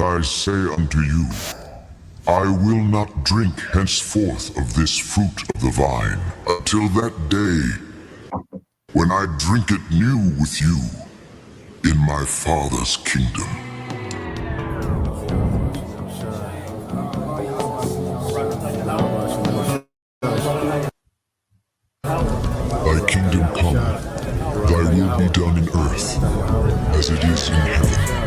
I say unto you, I will not drink henceforth of this fruit of the vine, until that day when I drink it new with you in my Father's kingdom. Thy kingdom come, thy will be done in earth, as it is in heaven.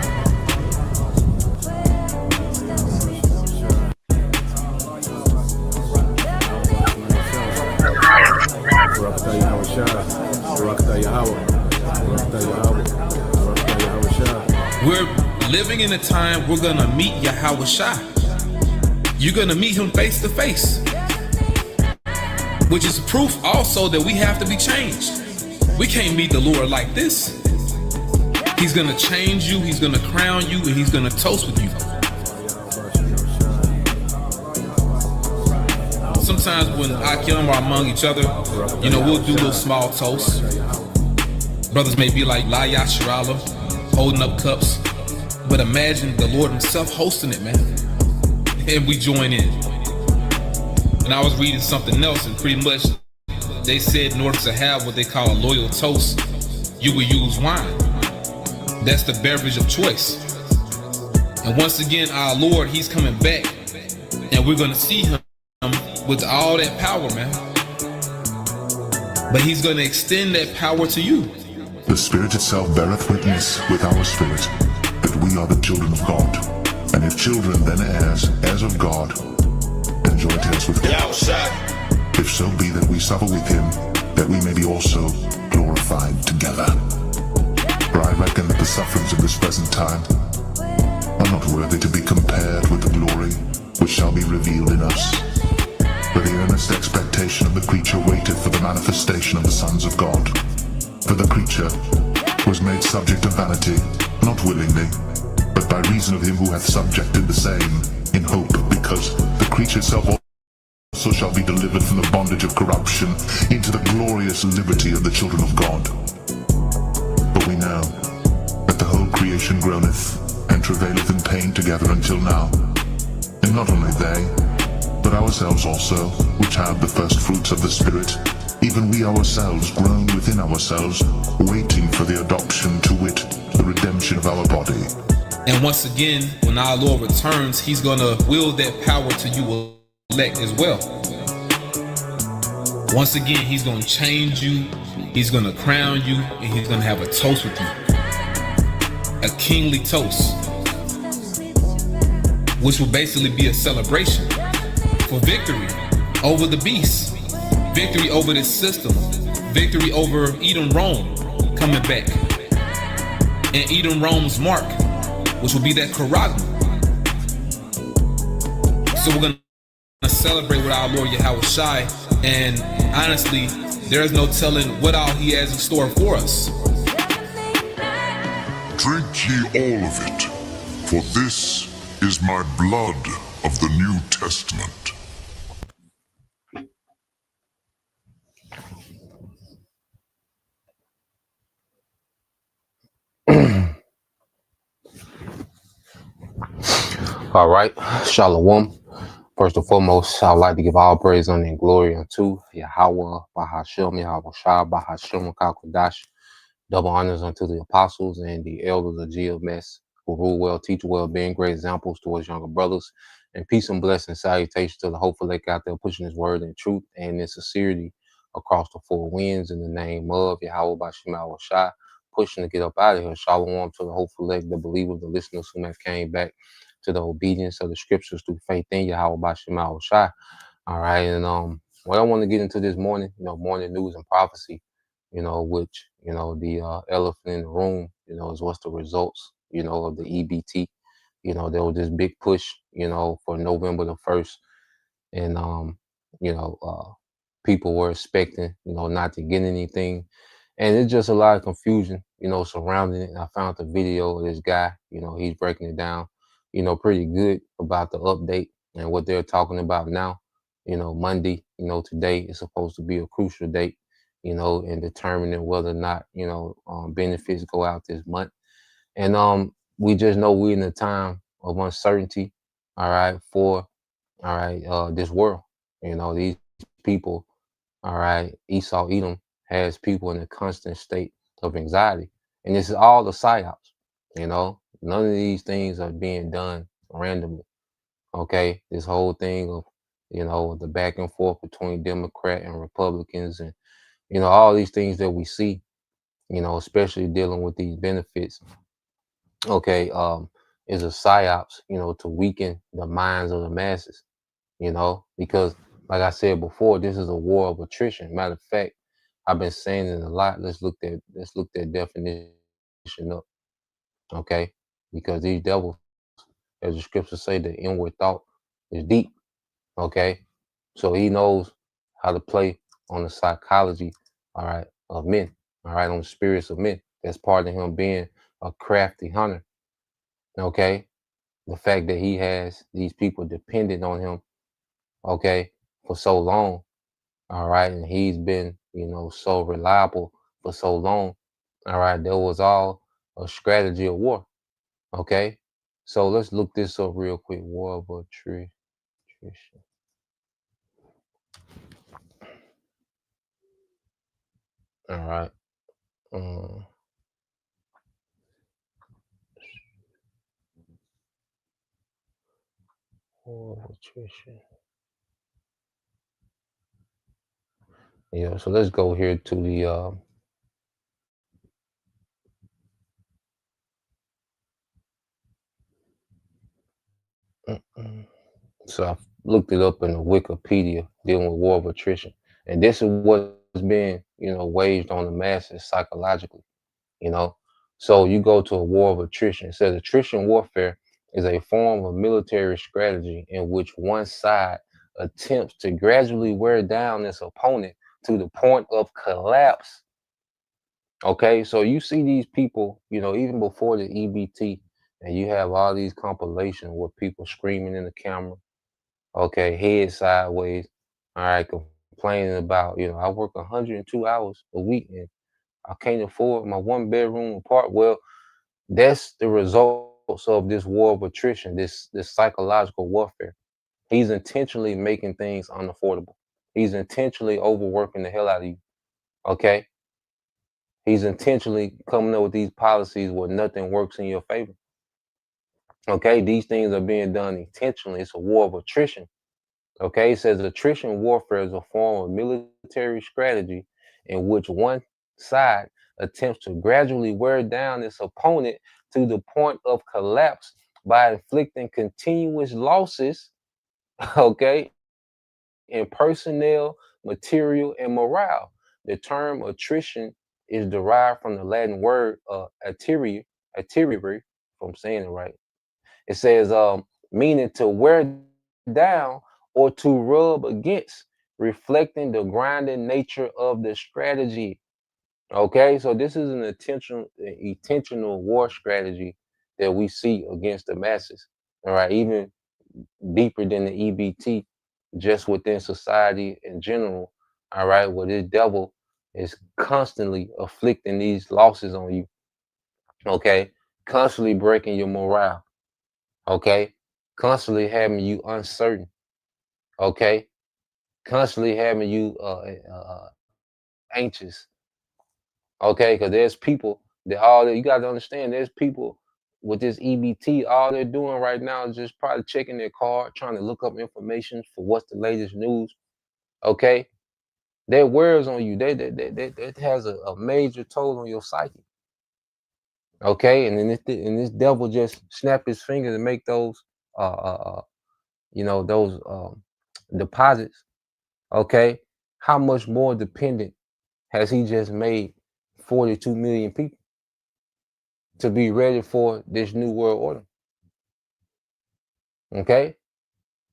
We're living in a time we're gonna meet Yahweh Shai. You're gonna meet him face to face, which is proof also that we have to be changed. We can't meet the Lord like this. He's gonna change you, he's gonna crown you, and he's gonna toast with you. Sometimes when Akim are among each other, we'll do little small toasts. Brothers may be like La Yasharala, holding up cups. But imagine the Lord himself hosting it, man. And we join in. And I was reading something else, and pretty much they said in order to have what they call a loyal toast, you would use wine. That's the beverage of choice. And once again, our Lord, he's coming back. And we're going to see him with all that power, man. But he's going to extend that power to you. The Spirit itself beareth witness with our spirit that we are the children of God. And if children, then heirs, heirs of God, and joint heirs with God. If so be that we suffer with him, that we may be also glorified together. For I reckon that the sufferings of this present time are not worthy to be compared with the glory which shall be revealed in us. For the earnest expectation of the creature waiteth for the manifestation of the sons of God. For the creature was made subject to vanity, not willingly, but by reason of him who hath subjected the same, in hope, because the creature itself also shall be delivered from the bondage of corruption into the glorious liberty of the children of God. But we know that the whole creation groaneth and travaileth in pain together until now. And not only they, but ourselves also, which have the first fruits of the Spirit, even we ourselves groan within ourselves, waiting for the adoption, to wit, the redemption of our body. And once again, when our Lord returns, he's going to wield that power to you elect as well. Once again, he's going to change you, he's going to crown you, and he's going to have a toast with you. A kingly toast, which will basically be a celebration for victory over the beast. Victory over this system. Victory over Edom Rome coming back. And Edom Rome's mark, which will be that Karagma. So we're going to celebrate with our Lord Yahweh Shai. And honestly, there's no telling what all he has in store for us. Drink ye all of it, for this is my blood of the New Testament. All right, Shalom. First and foremost, I would like to give all praise, honor, and glory unto Yahweh, Bahashem, Yahweh Shah, Bahashem, Kakodash. Double honors unto the apostles and the elders of GMS who rule well, teach well, being great examples towards younger brothers. And peace and blessing, salutation to the hopeful elect out there pushing his word in truth and in sincerity across the four winds in the name of Yahweh, Bahashem, Yahweh Shah, pushing to get up out of here. Shalom to the hopeful elect, the believers, the listeners who have came back to the obedience of the scriptures through faith in Yahweh Bashem Al Shai. All right, and what I want to get into this morning, morning news and prophecy, which the elephant in the room, is what's the results, of the EBT. There was this big push, for November the 1st, and people were expecting, not to get anything, and it's just a lot of confusion, surrounding it. And I found the video of this guy, he's breaking it down, pretty good about the update and what they're talking about now. Monday, today is supposed to be a crucial date, in determining whether or not, benefits go out this month. And we just know we're in a time of uncertainty, all right, for this world. These people, all right, Esau Edom has people in a constant state of anxiety. And this is all the psyops, none of these things are being done randomly. Okay. This whole thing of, the back and forth between Democrat and Republicans and, all these things that we see, especially dealing with these benefits, okay, is a psyops, to weaken the minds of the masses, because like I said before, this is a war of attrition. Matter of fact, I've been saying it a lot. Let's look that definition up, okay? Because these devils, as the scriptures say, the inward thought is deep, okay? So he knows how to play on the psychology, all right, of men, all right, on the spirits of men. That's part of him being a crafty hunter, okay? The fact that he has these people dependent on him, okay, for so long, all right, and he's been, so reliable for so long, all right, there was all a strategy of war, okay? So let's look this up real quick. War of attrition. All right. War of attrition. Yeah, so let's go here to the so I looked it up in the Wikipedia dealing with war of attrition. And this is what's being, waged on the masses psychologically, you know. So you go to a war of attrition. It says attrition warfare is a form of military strategy in which one side attempts to gradually wear down its opponent to the point of collapse. Okay, so you see these people, even before the EBT, and you have all these compilations with people screaming in the camera, okay, head sideways, all right, complaining about, I work 102 hours a week and I can't afford my 1 bedroom apart. Well, that's the results of this war of attrition, this psychological warfare. He's intentionally making things unaffordable. He's intentionally overworking the hell out of you. Okay. He's intentionally coming up with these policies where nothing works in your favor. Okay. These things are being done intentionally. It's a war of attrition. Okay. It says attrition warfare is a form of military strategy in which one side attempts to gradually wear down its opponent to the point of collapse by inflicting continuous losses, okay, in personnel, material, and morale. The term attrition is derived from the Latin word atterere, if I'm saying it right. It says meaning to wear down or to rub against, reflecting the grinding nature of the strategy. Okay, so this is an intentional war strategy that we see against the masses. All right, even deeper than the EBT, just within society in general. All right, where this devil is constantly afflicting these losses on you. Okay, constantly breaking your morale. Okay, constantly having you uncertain. Okay, constantly having you anxious. Okay, because there's people that you got to understand. There's people with this EBT. All they're doing right now is just probably checking their card, trying to look up information for what's the latest news. Okay, that wears on you. That has a major toll on your psyche. Okay, and then this devil just snap his fingers and make those those deposits. Okay, how much more dependent has he just made 42 million people to be ready for this new world order? Okay,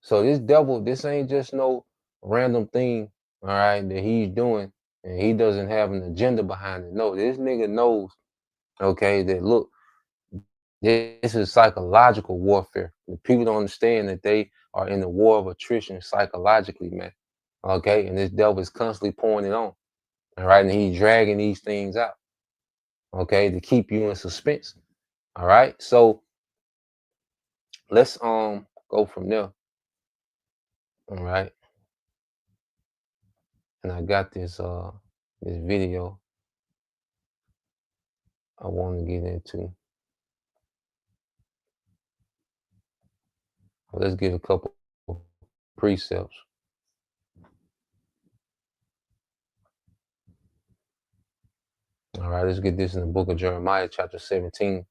so this devil, this ain't just no random thing, all right, that he's doing, and he doesn't have an agenda behind it. No, this nigga knows, okay, that look, this is psychological warfare. The people don't understand that they are in the war of attrition psychologically, man. Okay, and this devil is constantly pouring it on. All right, and he's dragging these things out. Okay, to keep you in suspense. All right, so let's go from there. All right. And I got this video I want to get into. Let's get a couple precepts. All right, let's get this in the book of Jeremiah, chapter 17.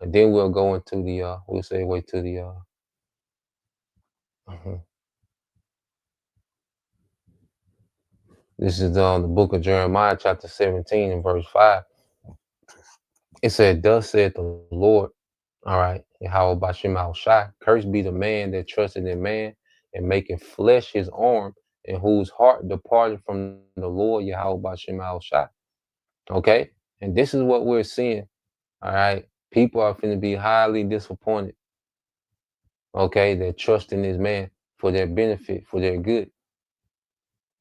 And then we'll go into the we'll segue to the this is the book of Jeremiah, chapter 17, and verse 5. It said, "Thus said the Lord, all right, Yahweh Bashim al Shai, cursed be the man that trusted in man and making flesh his arm, and whose heart departed from the Lord Yahweh Bashim al Shai." Okay, and this is what we're seeing. All right, people are going to be highly disappointed. Okay, they're trusting this man for their benefit, for their good.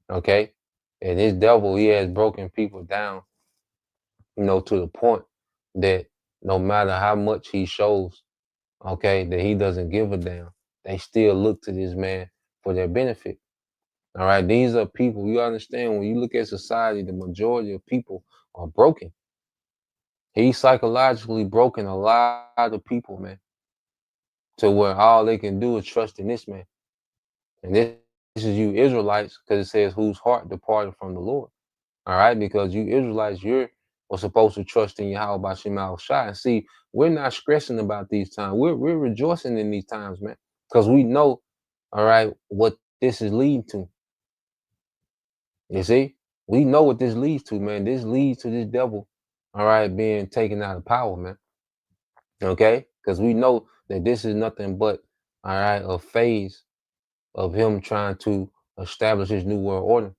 Okay, and this devil, he has broken people down, to the point that no matter how much he shows, okay, that he doesn't give a damn, they still look to this man for their benefit. All right, these are people, you understand, when you look at society, the majority of people are broken. He's psychologically broken a lot of people, man, to where all they can do is trust in this man. And this is you Israelites, because it says whose heart departed from the Lord. All right, because you Israelites, you're supposed to trust in Yahweh by Shema Shai. And see, we're not stressing about these times. We're rejoicing in these times, man, because we know, all right, what this is leading to. You see, we know what this leads to, man. This leads to this devil, all right, being taken out of power, man. Okay, because we know that this is nothing but, all right, a phase of him trying to establish his new world order.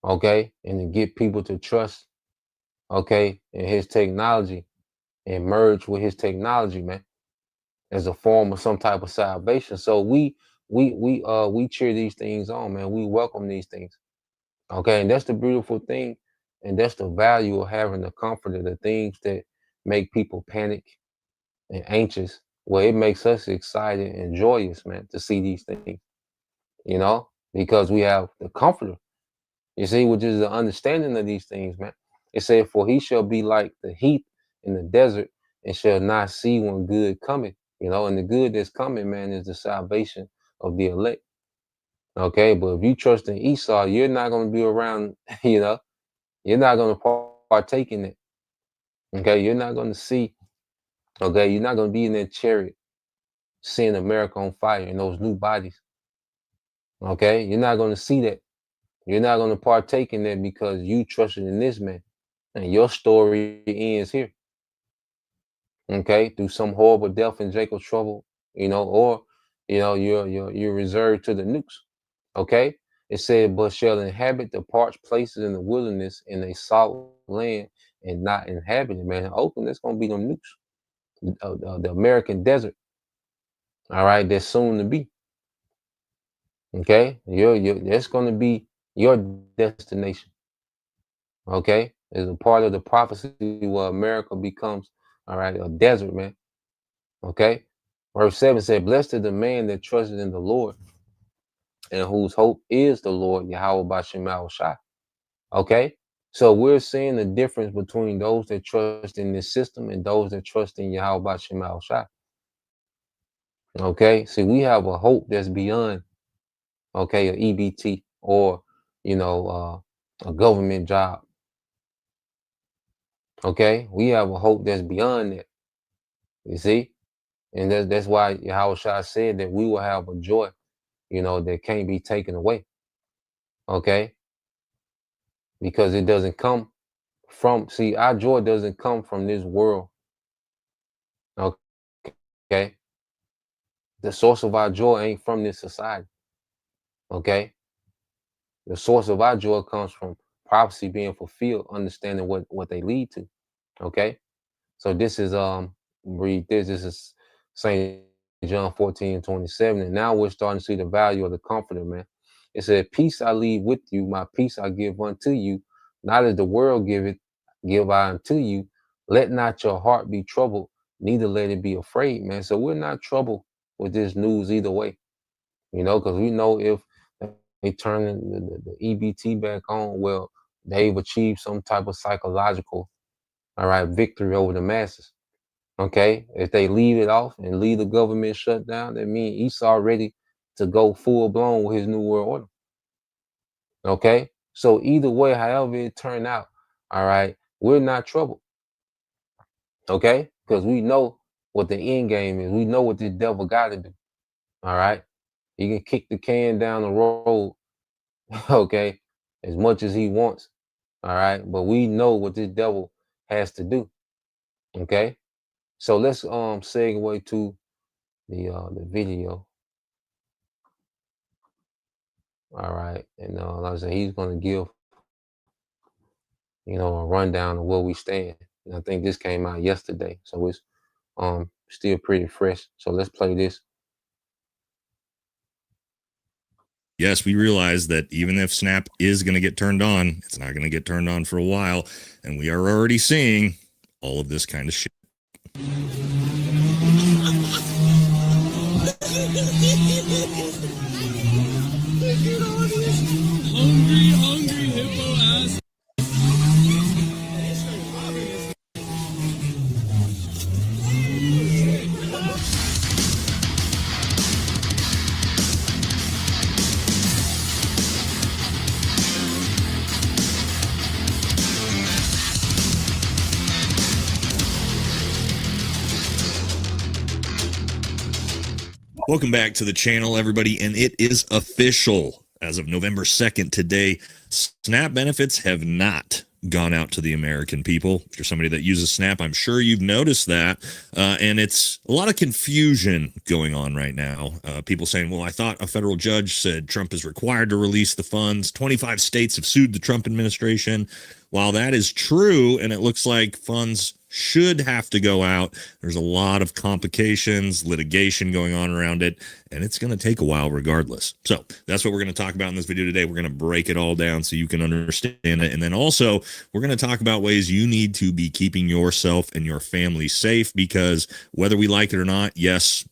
Okay, and to get people to trust, okay, in his technology and merge with his technology, man, as a form of some type of salvation. So we cheer these things on, man. We welcome these things. Okay, and that's the beautiful thing, and that's the value of having the comfort of the things that make people panic and anxious. Well, it makes us excited and joyous, man, to see these things, because we have the comforter. You see, which is the understanding of these things, man. It said, "For he shall be like the heath in the desert, and shall not see when good cometh." And the good that's coming, man, is the salvation of the elect. Okay, but if you trust in Esau, you're not going to be around. You're not going to partake in it. Okay, you're not going to see. Okay, you're not going to be in that chariot, seeing America on fire in those new bodies. Okay, you're not going to see that. You're not going to partake in that because you trusted in this man. And your story ends here. Okay, through some horrible death in Jacob's trouble, or you're reserved to the nukes. Okay, it said, "But shall inhabit the parched places in the wilderness in a salt land and not inhabited." Man, in Oakland, that's gonna be them nukes, the American desert. All right, that's soon to be. Okay, that's gonna be your destination. Okay, is a part of the prophecy where America becomes, all right, a desert, man. Okay, verse 7 said, "Blessed is the man that trusted in the Lord, and whose hope is the Lord Yahweh Bashim Shai." Okay, so we're seeing the difference between those that trust in this system and those that trust in Yahweh Bashim Shai. Okay, see, we have a hope that's beyond, okay, an EBT or a government job. Okay, we have a hope that's beyond that. You see, and that's why Yahweh Shai said that we will have a joy, that can't be taken away. Okay, because it doesn't come from, see, our joy doesn't come from this world. Okay, the source of our joy ain't from this society. Okay, the source of our joy comes from prophecy being fulfilled, understanding what they lead to. Okay, so this is read this. This is Saint John 14:27, and now we're starting to see the value of the comforter, man. It said, "Peace I leave with you, my peace I give unto you, not as the world give I unto you. Let not your heart be troubled, neither let it be afraid, man. So we're not troubled with this news either way, because we know if they turn the EBT back on, well, they've achieved some type of psychological, all right, victory over the masses. Okay, if they leave it off and leave the government shut down, that means Esau ready to go full blown with his new world order. Okay, so either way, however it turned out, all right, we're not troubled. Okay, because we know what the end game is. We know what this devil got to do. All right, he can kick the can down the road, okay, as much as he wants. All right, but we know what this devil has to do. Okay, so let's segue to the video. All right, and like I said, he's gonna give a rundown of where we stand. And I think this came out yesterday, so it's still pretty fresh. So let's play this. Yes, we realize that even if SNAP is going to get turned on, it's not going to get turned on for a while, and we are already seeing all of this kind of shit. Hungry hippo ass. Welcome back to the channel, everybody, and it is official. As of November 2nd today, SNAP benefits have not gone out to the American people. If you're somebody that uses SNAP, I'm sure you've noticed that. And it's a lot of confusion going on right now. People saying, well, I thought a federal judge said Trump is required to release the funds. 25 states have sued the Trump administration. While that is true, and it looks like funds should have to go out, there's a lot of complications, litigation going on around it, and it's going to take a while regardless. So that's what we're going to talk about in this video today. We're going to break it all down so you can understand it. And then also we're going to talk about ways you need to be keeping yourself and your family safe, because whether we like it or not, yes.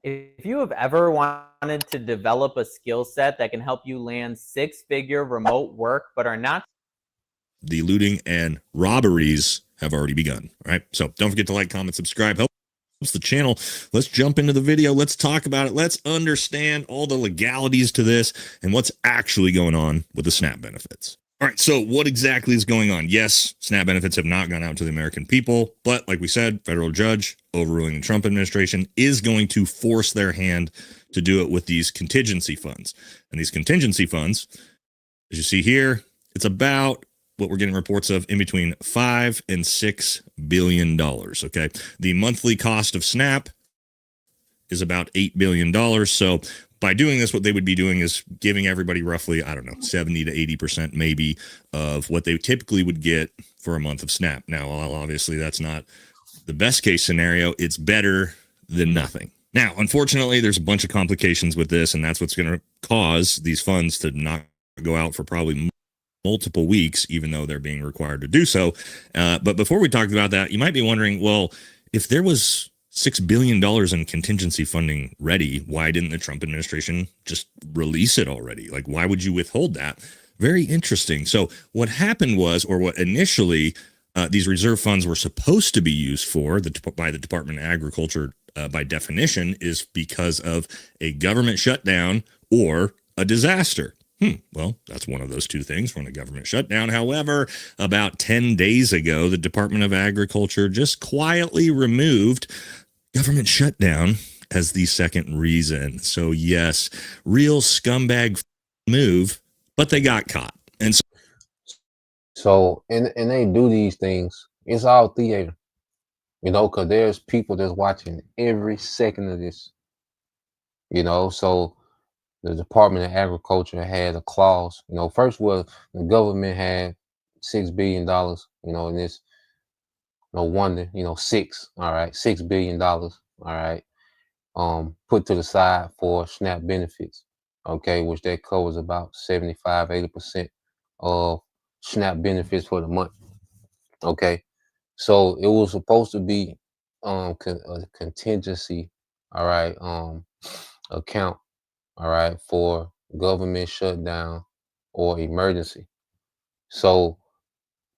If you have ever wanted to develop a skill set that can help you land six-figure remote work but are not, the looting and robberies have already begun. All right. So don't forget to like, comment, subscribe. Helps the channel. Let's jump into the video. Let's talk about it. Let's understand all the legalities to this and what's actually going on with the SNAP benefits. All right. So what exactly is going on? Yes, SNAP benefits have not gone out to the American people, but like we said, federal judge overruling the Trump administration is going to force their hand to do it with these contingency funds. And these contingency funds, as you see here, it's about what we're getting reports of in between $5 and $6 billion. Okay. The monthly cost of SNAP is about $8 billion. So by doing this, what they would be doing is giving everybody roughly, I don't know, 70 to 80% maybe of what they typically would get for a month of SNAP. Now, while obviously that's not the best case scenario, it's better than nothing. Now, unfortunately, there's a bunch of complications with this, and that's what's going to cause these funds to not go out for probably multiple weeks, even though they're being required to do so. But before we talk about that, you might be wondering, well, if there was $6 billion in contingency funding ready, why didn't the Trump administration just release it already? Like, why would you withhold that? Very interesting. So what happened was, or what initially these reserve funds were supposed to be used for by the Department of Agriculture, by definition, is because of a government shutdown or a disaster. Well, that's one of those two things from a government shutdown. However, about 10 days ago, the Department of Agriculture just quietly removed government shutdown as the second reason. So yes, real scumbag move, but they got caught. And So and they do these things. It's all theater, because there's people that's watching every second of this. So the Department of Agriculture had a clause. First was the government had $6 billion. And it's no wonder. $6 billion. All right, put to the side for SNAP benefits. Okay, which that covers about 75-80% of SNAP benefits for the month. Okay, So it was supposed to be a contingency, all right, account, all right, for government shutdown or emergency. So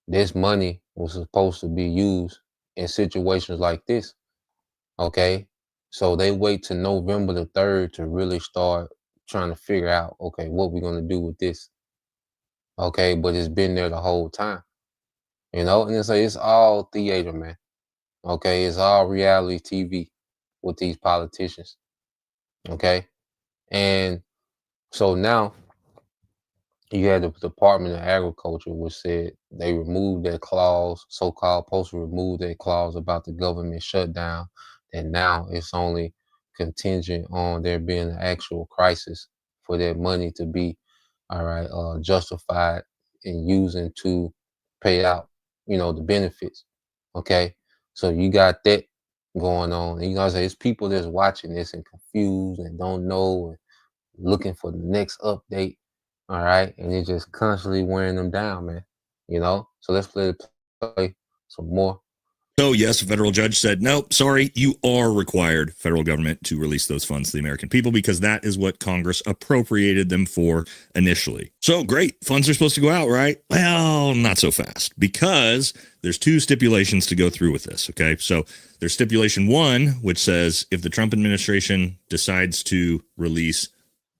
this money was supposed to be used in situations like this. Okay. So they wait to November the 3rd to really start trying to figure out, okay, what we're going to do with this. Okay. But it's been there the whole time, and it's all theater, man. Okay. It's all reality TV with these politicians. Okay. And so now you had the Department of Agriculture, which said they removed that clause, so-called supposed to remove that clause about the government shutdown, and now it's only contingent on there being an actual crisis for that money to be, all right, justified in using to pay out, the benefits. Okay, so you got that going on, and it's people that's watching this and confused and don't know and looking for the next update. All right. And it's just constantly wearing them down, man. So let's play some more. So, yes, a federal judge said, nope, sorry, you are required, federal government, to release those funds to the American people because that is what Congress appropriated them for initially. So, great. Funds are supposed to go out, right? Well, not so fast because there's two stipulations to go through with this. Okay. So, there's stipulation 1, which says if the Trump administration decides to release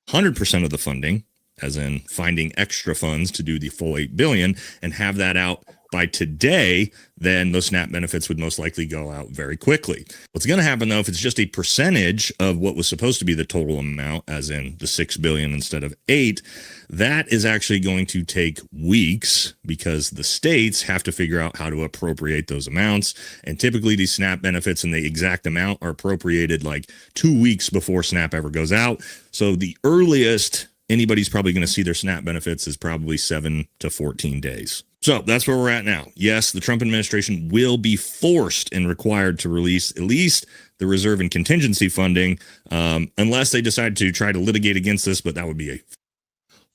100% of the funding, as in finding extra funds to do the full $8 billion and have that out by today, then those SNAP benefits would most likely go out very quickly. What's going to happen, though, if it's just a percentage of what was supposed to be the total amount, as in the $6 billion instead of 8, that is actually going to take weeks because the states have to figure out how to appropriate those amounts. And typically these SNAP benefits and the exact amount are appropriated like 2 weeks before SNAP ever goes out. So the earliest anybody's probably going to see their SNAP benefits is probably 7 to 14 days. So that's where we're at now. Yes, the Trump administration will be forced and required to release at least the reserve and contingency funding, unless they decide to try to litigate against this. But that would be a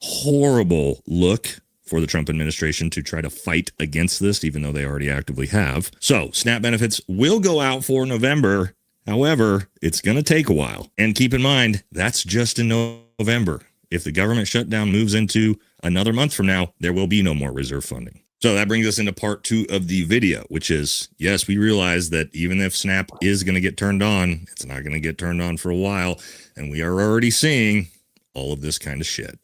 horrible look for the Trump administration to try to fight against this, even though they already actively have. So SNAP benefits will go out for November. However, it's going to take a while. And keep in mind, that's just in November. If the government shutdown moves into another month from now, there will be no more reserve funding. So that brings us into part 2 of the video, which is, yes, we realize that even if SNAP is going to get turned on, it's not going to get turned on for a while. And we are already seeing all of this kind of shit.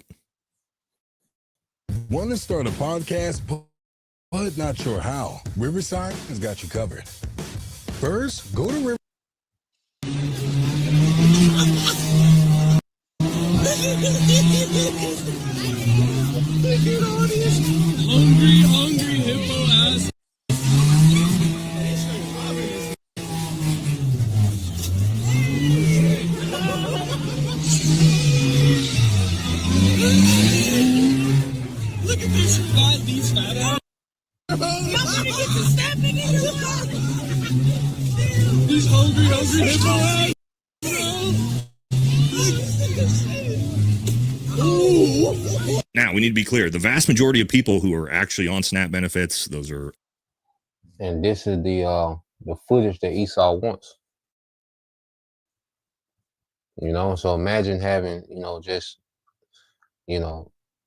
Want to start a podcast, but not sure how? Riverside has got you covered. First, go to Riverside. Hungry hippo ass. Look at these fat ass. These hungry hippo ass. Now, we need to be clear. The vast majority of people who are actually on SNAP benefits, those are... And this is the footage that Esau wants. So imagine having, just,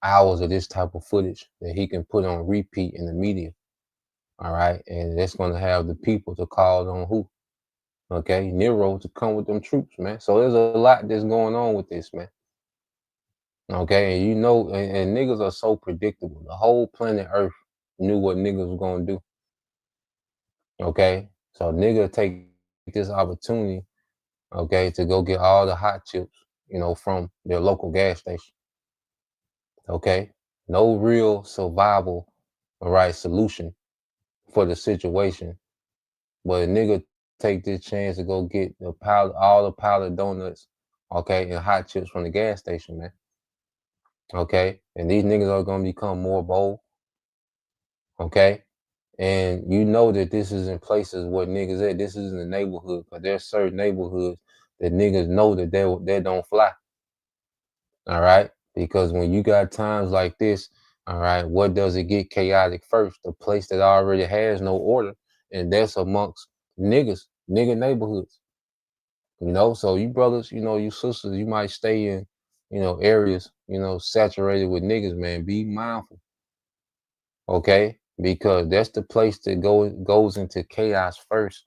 hours of this type of footage that he can put on repeat in the media. All right. And that's going to have the people to call on who? Okay. Nero to come with them troops, man. So there's a lot that's going on with this, man. Okay. And and niggas are so predictable. The whole planet Earth knew what niggas was going to do. Okay. So nigga take this opportunity, okay, to go get all the hot chips, from their local gas station. Okay. No real survival, all right, solution for the situation. But a nigga take this chance to go get all the powdered donuts, okay, and hot chips from the gas station, man. Okay. And these niggas are gonna become more bold. Okay. And that this is in places where niggas at. This is in the neighborhood, because there's certain neighborhoods that niggas know that they don't fly. All right. Because when you got times like this, all right, what does it get chaotic first? The place that already has no order and that's amongst nigga neighborhoods. You know, so you brothers, you know, you sisters, you might stay in, you know, areas, you know, saturated with niggas, man. Be mindful, okay? Because that's the place that goes into chaos first.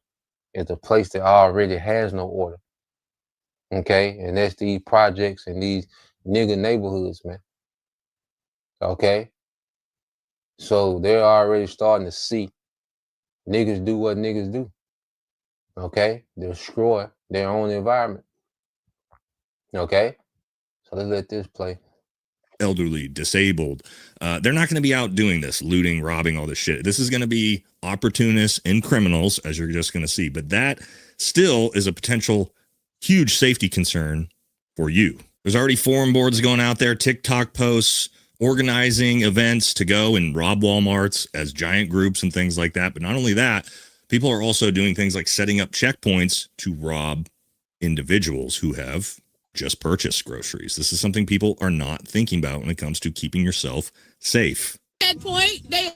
It's a place that already has no order, okay? And that's these projects and these nigga neighborhoods, man. Okay, so they're already starting to see niggas do what niggas do. Okay, destroy their own environment. Okay, so let's let this play. Elderly, disabled, they're not going to be out doing this, looting, robbing, all this shit. This is going to be opportunists and criminals, as you're just going to see. But that still is a potential huge safety concern for you. There's already forum boards going out there, TikTok posts, organizing events to go and rob Walmarts as giant groups and things like that. But not only that, people are also doing things like setting up checkpoints to rob individuals who have just purchased groceries. This is something people are not thinking about when it comes to keeping yourself safe. Checkpoint, they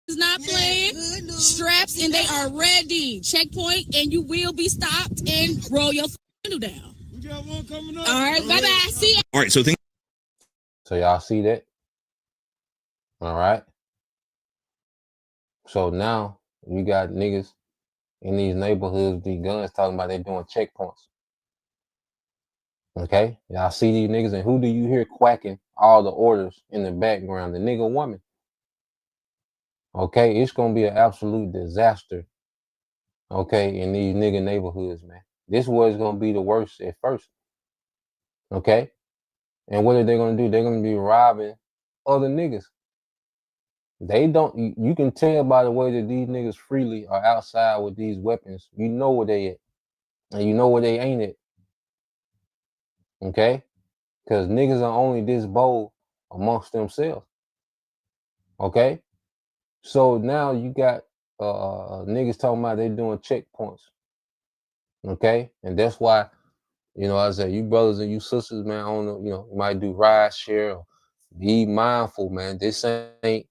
is not playing. Straps and they are ready. Checkpoint, and you will be stopped and roll your window down. We got one coming up. All right, bye-bye. See ya. All right, so think. So y'all see that? All right. So now you got niggas in these neighborhoods with these guns talking about they doing checkpoints. Okay, y'all see these niggas, and who do you hear quacking all the orders in the background? The nigga woman. Okay, it's gonna be an absolute disaster. Okay, in these nigga neighborhoods, man. This was gonna be the worst at first. Okay, and what are they gonna do? They're gonna be robbing other niggas. They don't. You can tell by the way that these niggas freely are outside with these weapons. You know where they at, and you know where they ain't at. Okay, because niggas are only this bold amongst themselves. Okay, so now you got niggas talking about they doing checkpoints. Okay, and that's why, you know, I said, you brothers and you sisters, man, I don't know, you know, you might do ride share or be mindful, man. This ain't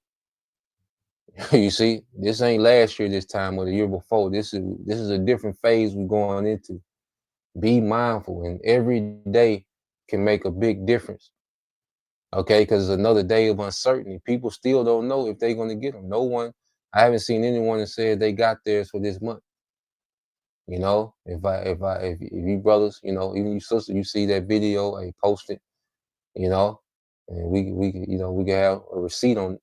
you see, this ain't last year this time or the year before. This is a different phase we're going into. Be mindful, and every day can make a big difference. Okay, because it's another day of uncertainty. People still don't know if they're going to get them. No one, I haven't seen anyone that said they got theirs for this month. You know, if you brothers, you know, even you sisters, you see that video, I post it, you know, and we you know, we can have a receipt on it.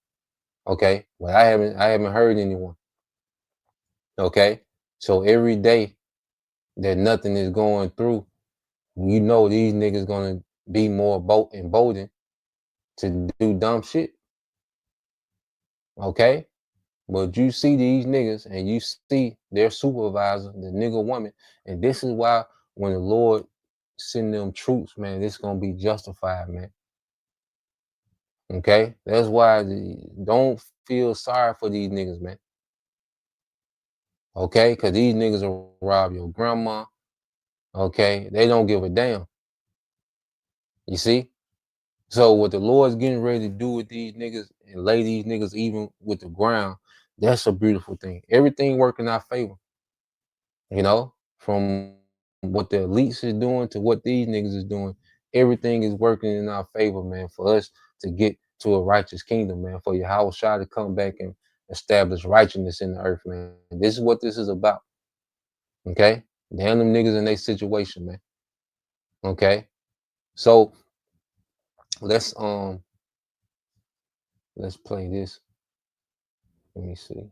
Okay, but I haven't heard anyone. Okay, so every day that nothing is going through, you know these niggas gonna be more emboldened to do dumb shit. Okay, but you see these niggas and you see their supervisor, the nigga woman, and this is why when the Lord send them troops, man, this gonna be justified, man. Okay, that's why don't feel sorry for these niggas, man. Okay, because these niggas will rob your grandma. Okay, they don't give a damn. You see? So what the Lord's getting ready to do with these niggas and lay these niggas even with the ground, that's a beautiful thing. Everything working in our favor. You know, from what the elites is doing to what these niggas is doing, everything is working in our favor, man, for us to get to a righteous kingdom, man, for Yahweh Shah to come back and establish righteousness in the earth, man. This is what this is about. Okay? Damn them niggas in their situation, man. Okay? So let's play this. Let me see.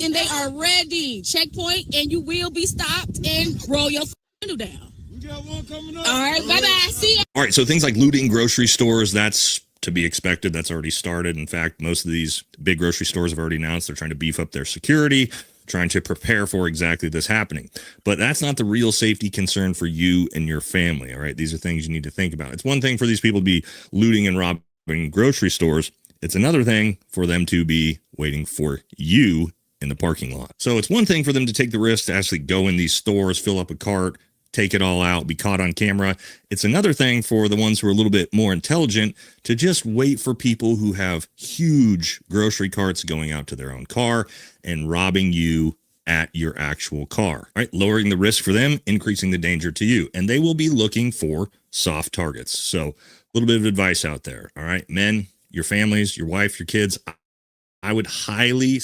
And they are ready. Checkpoint, and you will be stopped and roll your window down. We got one coming up. All right, bye-bye. See ya. All right, so things like looting grocery stores, that's to be expected. That's already started. In fact, most of these big grocery stores have already announced they're trying to beef up their security, trying to prepare for exactly this happening. But that's not the real safety concern for you and your family, all right? These are things you need to think about. It's one thing for these people to be looting and robbing grocery stores. It's another thing for them to be waiting for you in the parking lot. So it's one thing for them to take the risk to actually go in these stores, fill up a cart, take it all out, be caught on camera. It's another thing for the ones who are a little bit more intelligent to just wait for people who have huge grocery carts going out to their own car and robbing you at your actual car, right? Lowering the risk for them, increasing the danger to you. And they will be looking for soft targets. So a little bit of advice out there. All right, men, your families, your wife, your kids, I would highly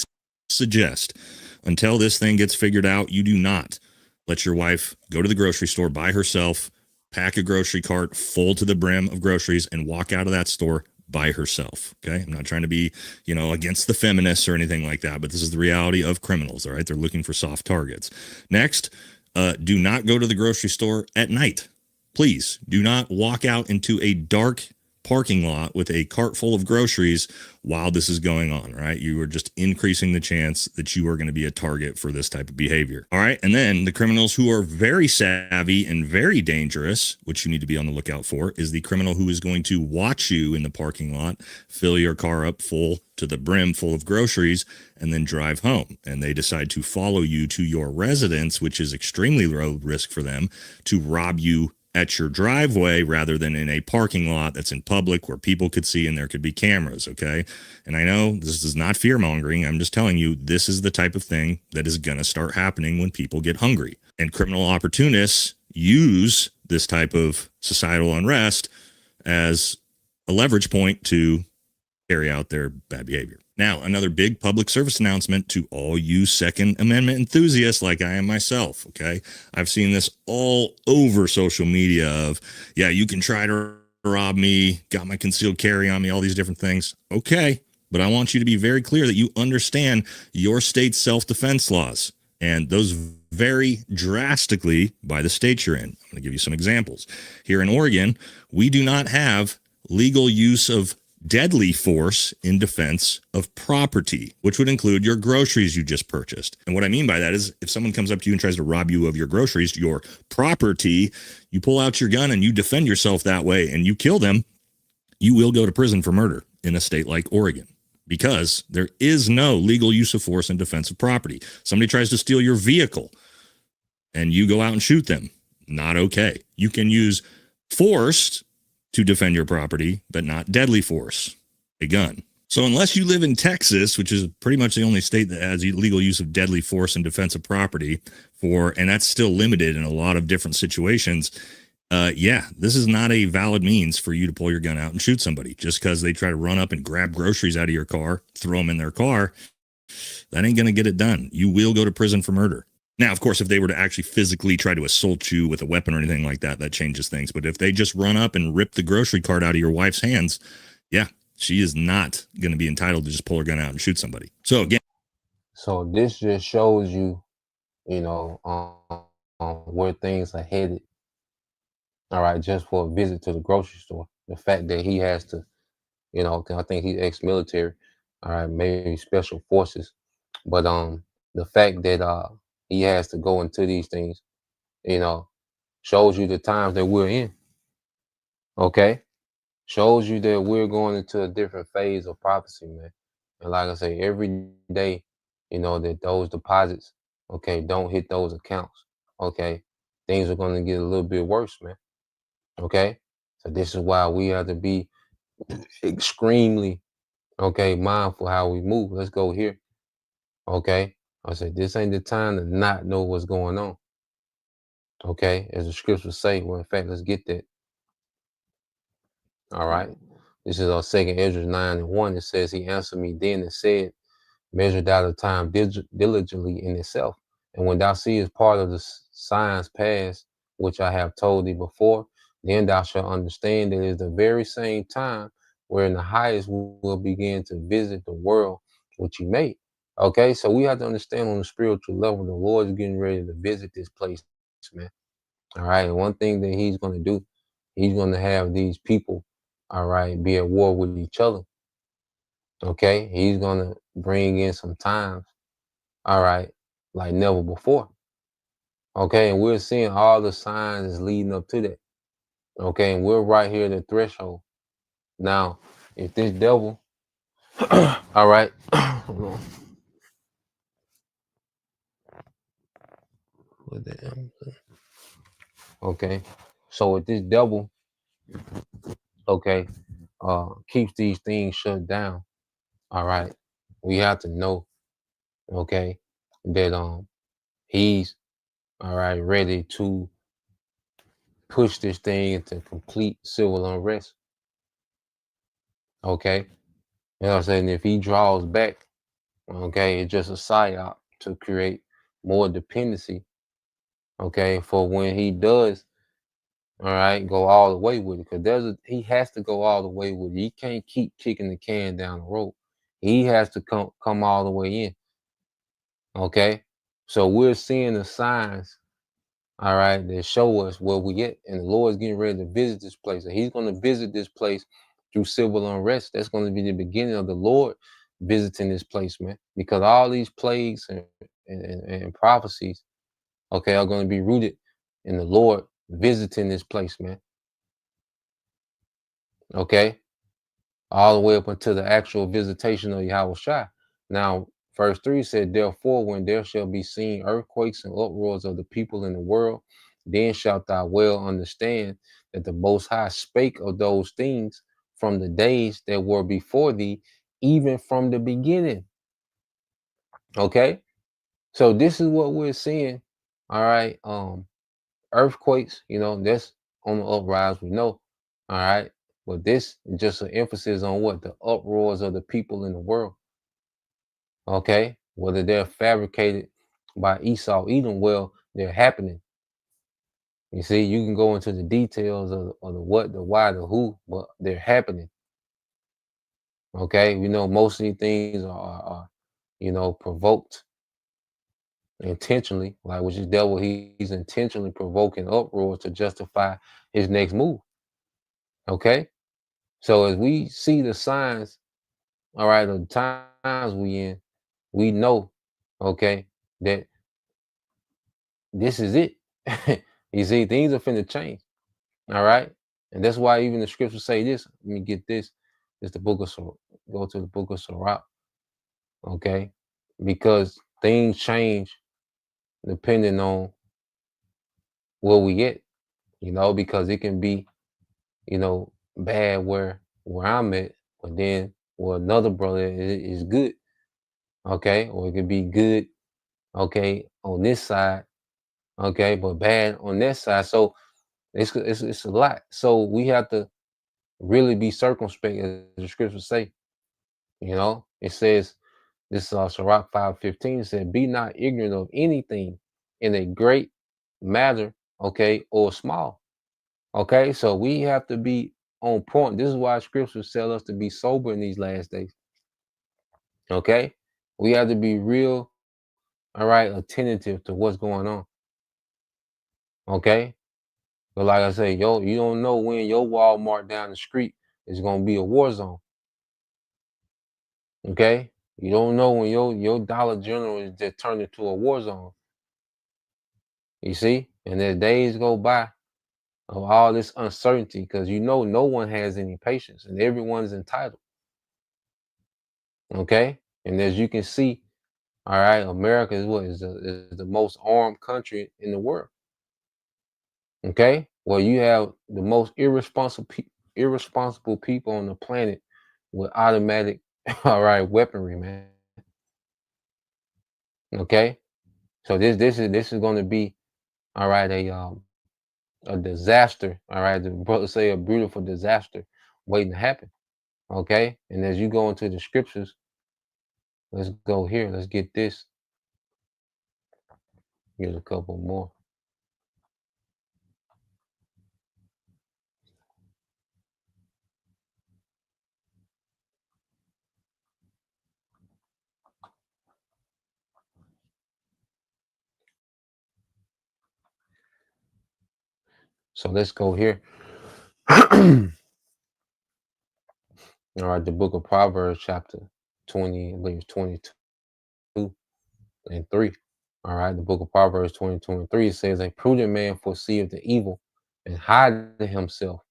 suggest, until this thing gets figured out, you do not let your wife go to the grocery store by herself, pack a grocery cart full to the brim of groceries, and walk out of that store by herself. Okay. I'm not trying to be, against the feminists or anything like that, but this is the reality of criminals. All right. They're looking for soft targets. Next, do not go to the grocery store at night. Please do not walk out into a dark parking lot with a cart full of groceries while this is going on, right? You are just increasing the chance that you are going to be a target for this type of behavior. All right. And then the criminals who are very savvy and very dangerous, which you need to be on the lookout for, is the criminal who is going to watch you in the parking lot, fill your car up full to the brim full of groceries, and then drive home. And they decide to follow you to your residence, which is extremely low risk for them, to rob you at your driveway rather than in a parking lot that's in public where people could see and there could be cameras. Okay. And I know this is not fear mongering. I'm just telling you, this is the type of thing that is going to start happening when people get hungry, and criminal opportunists use this type of societal unrest as a leverage point to carry out their bad behavior. Now, another big public service announcement to all you Second Amendment enthusiasts like I am myself, okay? I've seen this all over social media of, yeah, you can try to rob me, got my concealed carry on me, all these different things. Okay, but I want you to be very clear that you understand your state's self-defense laws, and those vary drastically by the state you're in. I'm going to give you some examples. Here in Oregon, we do not have legal use of deadly force in defense of property, which would include your groceries you just purchased. And what I mean by that is if someone comes up to you and tries to rob you of your groceries, your property, you pull out your gun and you defend yourself that way and you kill them, you will go to prison for murder in a state like Oregon, because there is no legal use of force in defense of property. Somebody tries to steal your vehicle and you go out and shoot them. Not okay. You can use force to defend your property, but not deadly force, a gun. So unless you live in Texas, which is pretty much the only state that has legal use of deadly force in defense of property and that's still limited in a lot of different situations, this is not a valid means for you to pull your gun out and shoot somebody just because they try to run up and grab groceries out of your car, throw them in their car. That ain't going to get it done. You will go to prison for murder. Now, of course, if they were to actually physically try to assault you with a weapon or anything like that, that changes things. But if they just run up and rip the grocery cart out of your wife's hands, yeah, she is not going to be entitled to just pull her gun out and shoot somebody. So again, So this just shows you, where things are headed. All right, just for a visit to the grocery store. The fact that he has to, I think he's ex-military, all right, maybe special forces, but the fact that he has to go into these things, shows you the times that we're in. Okay, shows you that we're going into a different phase of prophecy, man. And like I say, every day, that those deposits, okay, don't hit those accounts. Okay, things are going to get a little bit worse, man. Okay, so this is why we have to be extremely, mindful how we move. Let's go here. Okay, I said this ain't the time to not know what's going on. Okay, as the scriptures say. Well, in fact, let's get that. All right, this is our 2 Ezra 9:1. It says, he answered me then and said, measure thou the time diligently in itself, and when thou seest part of the signs past, which I have told thee before, then thou shalt understand that it is the very same time wherein the highest will begin to visit the world which he made. Okay, so we have to understand on the spiritual level, the Lord is getting ready to visit this place, man. All right, and one thing that he's going to do, he's going to have these people, all right, be at war with each other. Okay, he's going to bring in some times, all right, like never before. Okay, and we're seeing all the signs leading up to that. Okay, and we're right here at the threshold. Now, if this devil, all right, Okay. So if this devil, okay, keeps these things shut down, all right, we have to know, okay, that he's all right ready to push this thing into complete civil unrest. Okay. You know what I'm saying? If he draws back, okay, it's just a psyop to create more dependency, okay, for when he does, all right, go all the way with it. Because he has to go all the way with it. He can't keep kicking the can down the road. He has to come all the way in. Okay. So we're seeing the signs, all right, that show us where we get. And the Lord's getting ready to visit this place. And he's going to visit this place through civil unrest. That's going to be the beginning of the Lord visiting this place, man. Because all these plagues and prophecies, okay, are going to be rooted in the Lord visiting this place, man. Okay. All the way up until the actual visitation of Yahweh Shai. Now, verse 3 said, therefore, when there shall be seen earthquakes and uproars of the people in the world, then shalt thou well understand that the Most High spake of those things from the days that were before thee, even from the beginning. Okay? So this is what we're seeing. All right. Earthquakes, that's on the uprise, we know. All right. But this is just an emphasis on what? The uproars of the people in the world. Okay. Whether they're fabricated by Esau, Edom, well, they're happening. You see, you can go into the details of the what, the why, the who, but they're happening. Okay. We know most of these things are provoked intentionally, like with this devil, he's intentionally provoking uproar to justify his next move. Okay. So as we see the signs, all right, of the times we in, we know, okay, that this is it. You see, things are finna change. All right. And that's why even the scriptures say this. Let me get this. It's the book of go to the book of Sirach. Okay. Because things change depending on where we get, because it can be, bad where I'm at, but then where another brother is good. Okay. Or it could be good, okay, on this side, okay, but bad on that side. So it's a lot. So we have to really be circumspect, as the scriptures say. It says, this Sirach 5:15, it said, be not ignorant of anything in a great matter, okay, or small. Okay, so we have to be on point. This is why scriptures tell us to be sober in these last days. Okay, we have to be real, all right, attentive to what's going on. Okay, but like I say, you don't know when your Walmart down the street is gonna be a war zone. Okay, you don't know when your Dollar General is just turned into a war zone. You see, and as days go by of all this uncertainty, because no one has any patience and everyone's entitled. Okay, and as you can see, all right, America is the most armed country in the world. Okay, well, you have the most irresponsible people on the planet with automatic, all right, weaponry, man. Okay, so this is going to be, all right, a disaster. All right, the brother say a beautiful disaster waiting to happen. Okay, and as you go into the scriptures, let's go here. Let's get this. Here's a couple more. So let's go here. All right, the book of Proverbs, chapter 20, I believe it's 22 and 3. All right, the book of Proverbs 22 and 3 says, a prudent man foreseeth the evil and hideth himself,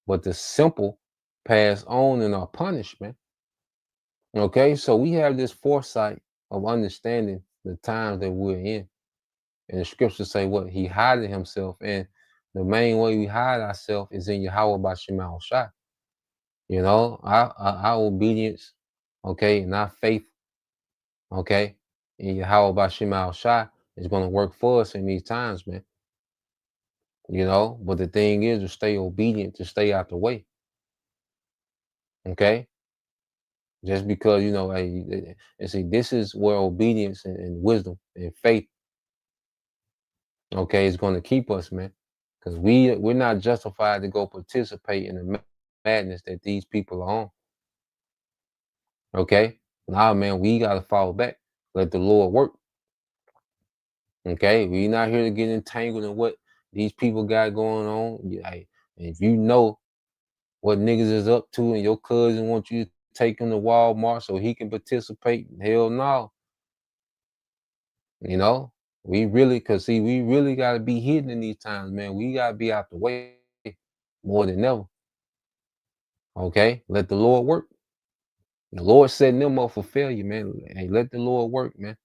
but the simple pass on and are punished, man. Okay, so we have this foresight of understanding the times that we're in. And the scriptures say what? He hideth himself. And the main way we hide ourselves is in Yahweh Bashim Shai. You know, our obedience, okay, and our faith, okay, in Yahweh Bashim Shai is going to work for us in these times, man. You know, but the thing is to stay obedient, to stay out the way. Okay? Just because, you know, and see, this is where obedience and wisdom and faith, okay, is going to keep us, man. Because we're not justified to go participate in the madness that these people are on. Okay? Nah, man, we got to fall back. Let the Lord work. Okay? We're not here to get entangled in what these people got going on. If you know what niggas is up to and your cousin wants you to take him to Walmart so he can participate, hell no. You know? We really got to be hidden in these times, man. We got to be out the way more than ever. Okay? Let the Lord work. The Lord setting them up for failure, man. Hey, let the Lord work, man.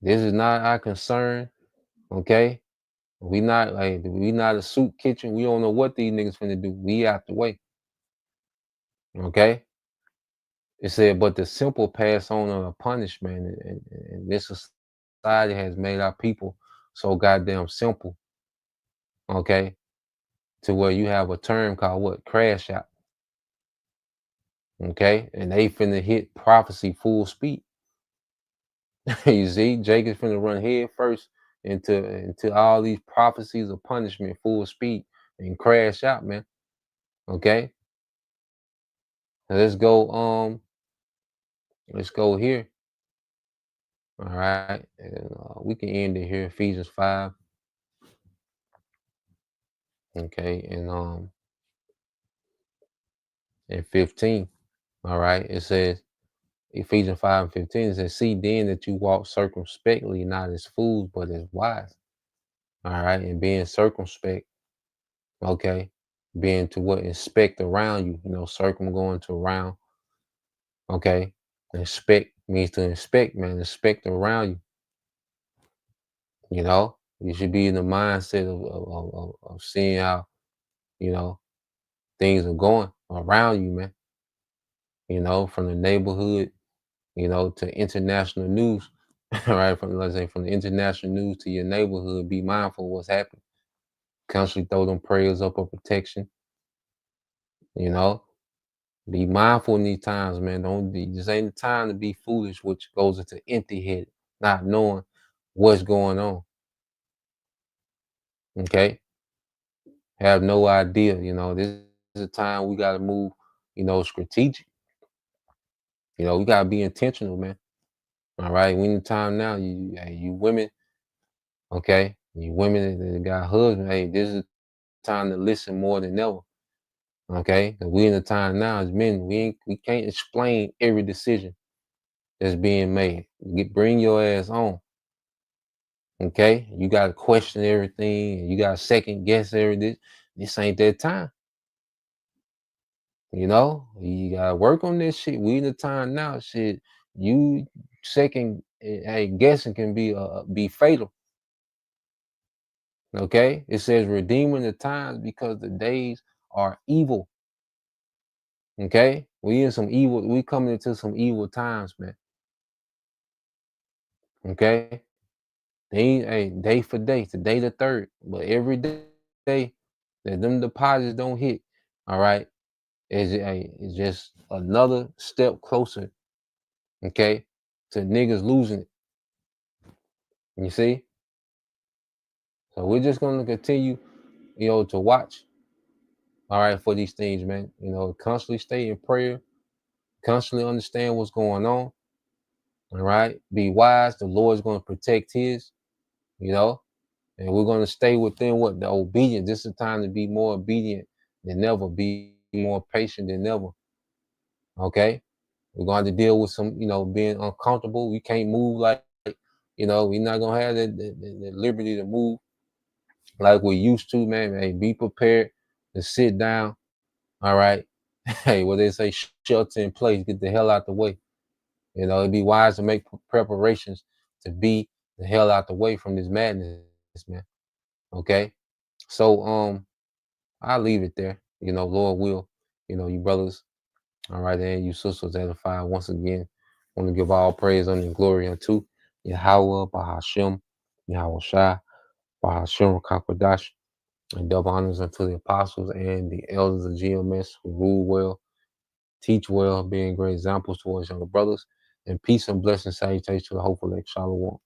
This is not our concern. Okay? We not a soup kitchen. We don't know what these niggas finna do. We out the way. Okay? It said, but the simple pass on a punishment, and this society has made our people so goddamn simple. Okay? To where you have a term called what? Crash out. Okay? And they finna hit prophecy full speed. You see, Jacob's finna run head first into all these prophecies of punishment full speed and crash out, man. Okay? Now let's go here. All right. And we can end it here, Ephesians 5. Okay, and 15. All right. It says Ephesians 5 and 15, it says, see then that you walk circumspectly, not as fools, but as wise. All right, and being circumspect, okay, being to what? Inspect around you, you know, circum going to around. Okay. Inspect means to inspect, man. Inspect around you. You know, you should be in the mindset of seeing how, you know, things are going around you, man. You know, from the neighborhood, you know, to international news. Right, from let's say from the international news to your neighborhood, be mindful of what's happening. Constantly throw them prayers up of protection. You know, be mindful in these times, man. This ain't the time to be foolish, which goes into empty head, not knowing what's going on. Okay, have no idea. You know, this is a time we got to move. You know, strategic. You know, we gotta be intentional, man. All right, we in the time now. You women, okay, you women that got husbands. Hey, this is time to listen more than ever. Okay, we in the time now as men. We can't explain every decision that's being made. Bring your ass on. Okay, you gotta question everything. You gotta second guess everything. This ain't that time. You know, you gotta work on this shit. We in the time now. Shit, you second, hey, guessing can be fatal. Okay, it says redeeming the times because the days are evil. Okay, we in some evil. We coming into some evil times, man. Okay, day for day, today the 3rd, but every day that them deposits don't hit, all right, is just another step closer, okay, to niggas losing it. You see, so we're just gonna continue, you know, to watch, all right, for these things, man. You know, constantly stay in prayer, constantly understand what's going on. All right, be wise. The Lord's gonna protect His, you know. And we're going to stay within what? The obedience. This is time to be more obedient than ever, be more patient than ever. Okay? We're going to deal with some, you know, being uncomfortable. We can't move like, you know, we're not going to have the liberty to move like we used to, man. Hey, be prepared to sit down. All right? Hey, what they say, shelter in place, get the hell out the way. You know, it'd be wise to make preparations to be the hell out the way from this madness, man. Okay? So I'll leave it there. You know, Lord will, you know, you brothers, all right, and you sisters edified once again. Want to give all praise and glory unto Yahweh, Bahashem, Yahweh Shai, Bahashem Kakwadash, and double honors unto the apostles and the elders of GMS who rule well, teach well, being great examples towards younger brothers, and peace and blessing salutations to the hopeful elect Shalom.